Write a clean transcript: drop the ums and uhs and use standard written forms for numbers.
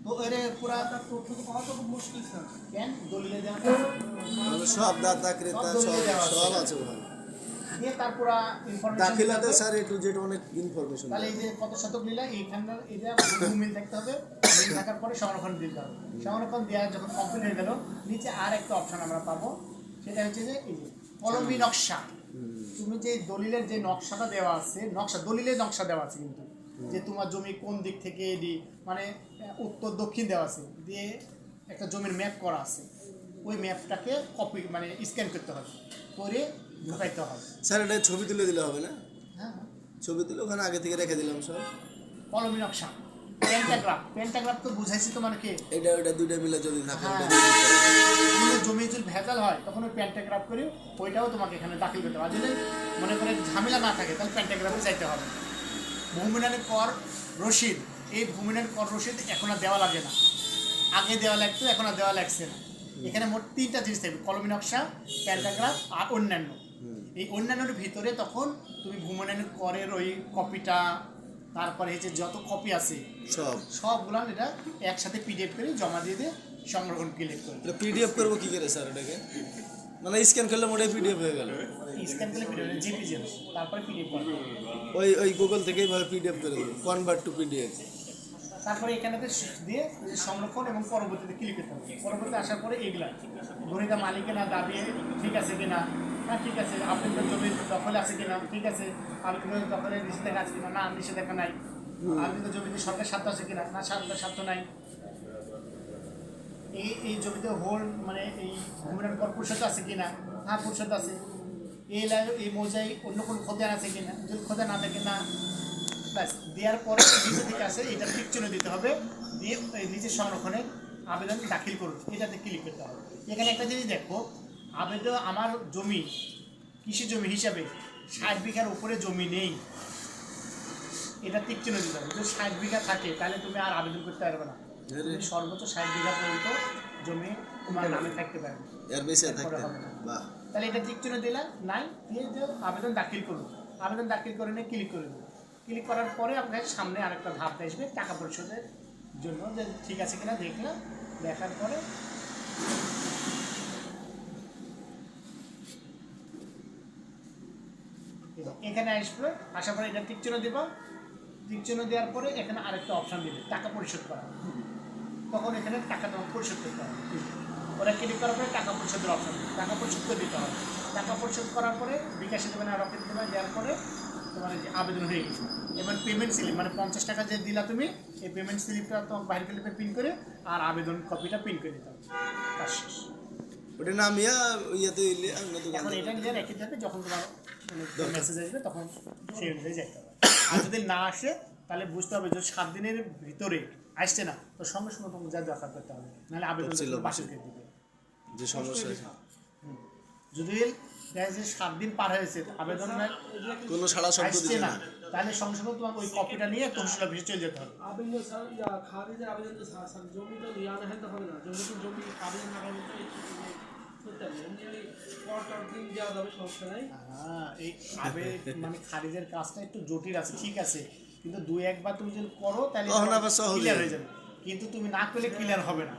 তো এর পুরা তথ্য তো পাওয়া তো খুব মুশকিল স্যার। কেন দলিলে দেওয়া সব দাতা ক্রেতা সব আছে ওখানে। দিয়ে তারপর information দাখিলাতে sir A to Z অনেক ইনফরমেশন। তাহলে এই যে কত শতক নিলা এইখানকার এটা মিল থাকতে হবে। মিল থাকার পরে সংরক্ষণ দিতে হবে। সংরক্ষণ দেওয়া যখন কমপ্লিট হয়ে গেল নিচে আর একটা অপশন আমরা পাবো, সেটা হচ্ছে যে এই যে কলমি নকশা। তুমি যে দলিলের যে নকশাটা দেওয়া আছে, নকশা দলিলের নকশা দেওয়া আছে কিন্তু যে তোমার জমি কোন দিক থেকে মানে উত্তর দক্ষিণ দেওয়া আছে, দিয়ে একটা জমির ম্যাপ করা আছে। ওই ম্যাপটাকে কপি মানে স্ক্যান করতে হবে, করে ঢুকাইতে হবে। স্যার এটা ছবি তুলে দিলে হবে না? হ্যাঁ, ছবি তুলে ওখানে আগে থেকে রেখে দিলাম সব। কলমি নকশা, পেন্টাগ্রাফ তো বুঝাইছি তোমাকে। এটা ওটা দুইটা মিলে যদি থাকে জমি যদি ভেজাল হয় তখন ওই পেন্টাগ্রাফ করে ওইটাও তোমাকে এখানে দাখিল করতে হবে। যদি মনে করে ঝামেলা না থাকে তাহলে পেন্টাগ্রাফে চাইতে হবে। ভূমিদানের কর রসিদ, এই ভূমিদানের কর রসিদ এখন আর দেওয়া লাগে না, আগে দেওয়া লাগতো, এখন আর দেওয়া লাগছে না। এখানে মোট 3টা জিনিস থাকবে, কলমি নকশা, প্যান্টাগ্রাফ আর অন্যান্য। এই অন্যান্যর ভিতরে তখন তুমি ভূমিদানের করের ওই কপিটা, তারপরে হচ্ছে যত কপি আছে সবগুলো এটা একসাথে পিডিএফ করে জমা দিয়ে দিয়ে সংরক্ষণ ক্লিক করে। পিডিএফ করবো কি করে স্যার এটাকে? মানে স্ক্যান করলে মোটাই পিডিএফ হয়ে গেল। স্ক্যান করলে পিডিএফ জেপিজি, তারপরে পিডিএফ করবে। ওই গুগল থেকে এইভাবে পিডিএফ করে দেবো, কনভার্ট টু পিডিএফ। তারপরে এখানেতে দিয়ে সংরক্ষণ এবং পরবর্তীতে ক্লিক করতে হবে। পরবর্তীতে আসার পরে এইগুলা গণিতা মালিকের না দাবি ঠিক আছে কিনা, হ্যাঁ ঠিক আছে, আপনাদের জমির দখলে আছে কিনা, ঠিক আছে, আপনাদের দখলের নিষেধাজ্ঞা আছে কিনা, না নিষেধাজ্ঞা নাই, আপনাদের জমিতে সরকার স্বার্থ আছে কিনা, না সরকার স্বার্থ নাই, এই জমিতে হোল মানে এই ভূমির কর পরিষদ আছে কিনা, হ্যাঁ পরিষদ আছে, এই মৌজায় অন্য কোনো খতিয়ান আছে কিনা, যদি খতিয়ান না থাকে না, ব্যাস দেওয়ার পরে নিচে থেকে আসে এটা টিক চিহ্ন দিতে হবে, দিয়ে নিচের সংরক্ষণে আবেদন দাখিল করুন, এটাতে ক্লিক করতে হবে। এখানে একটা জিনিস দেখো, আবেদন আমার জমি কৃষি জমি হিসাবে 60 বিঘার উপরে জমি নেই, এটা টিক চিহ্ন দিতে হবে। যদি 60 বিঘা থাকে তাহলে তুমি আর আবেদন করতে পারবে না, তুমি সর্বোচ্চ 60 বিঘা পর্যন্ত জমি তোমার নামে থাকতে পারবে, এর বেশি থাকতে হবে না। তাহলে এটা টিক চিহ্ন দিলে নাই, দিয়ে আবেদন দাখিল করুন। আবেদন দাখিল করে নিয়ে ক্লিক করে দেবো। ক্লিক করার পরে আপনার সামনে আরেকটা ধাপ আসবে টাকা পরিশোধের জন্য, যে ঠিক আছে কিনা দেখলাম, দেখার পরে এখানে আসবে, আসার পরে এটা টিক চিহ্ন দেবো। টিক চিহ্ন দেওয়ার পরে এখানে আরেকটা অপশান দেবে টাকা পরিশোধ করা, তখন এখানে টাকাটা পরিশোধ করতে হবে। ওরা ক্লিক করার পরে টাকা পরিশোধের অপশান দেবে, টাকা পরিশোধ করে দিতে হবে। টাকা পরিশোধ করার পরে বিকাশে দেবেন আর রকেট দেবেন, দেওয়ার পরে তোমার আবেদন হয়ে গেছে। এবার পেমেন্ট স্লিপ মানে 50 টাকা যে দিলা তুমি, এই পেমেন্ট স্লিপটা তোমার বাইরে ক্লিপে প্রিন্ট করে আর আবেদন কপিটা প্রিন্ট করে দিতে হবে, কাজ শেষ। ওটা নামিয়া ইয়েতে দিলে এখন এটা নিয়ে রেখে দেবে, যখন তোমার মেসেজ আসবে তখন সেই অনুযায়ী যাইতে হবে। আর যদি না আসে তাহলে বুঝতে হবে যে 7 দিনের ভিতরে আসছে না, তো সঙ্গে সঙ্গে তোমাকে যা দরকার করতে হবে, নাহলে আবেদন বাতিল করে দিবে। যে সমস্যা যদি 7 দিন পার হয়েছে আবেদন কোনো সাড়া শব্দ আসছে না, তাহলে সঙ্গে সঙ্গে তোমার ওই কপিটা নিয়ে তহসিল অফিসে চলে যেতে হবে। আবেদন স্যার খারিজের আবেদন তো স্যার জমি তো নিয়ে আনা হতে হবে না, জমি আবেদন না করলে মানে খারিজের কাজটা একটু জটিল আছে, ঠিক আছে, কিন্তু 2-1 বার তুমি যদি করো তাহলে ক্লিয়ার হয়ে যাবে, কিন্তু তুমি না করলে ক্লিয়ার হবে না।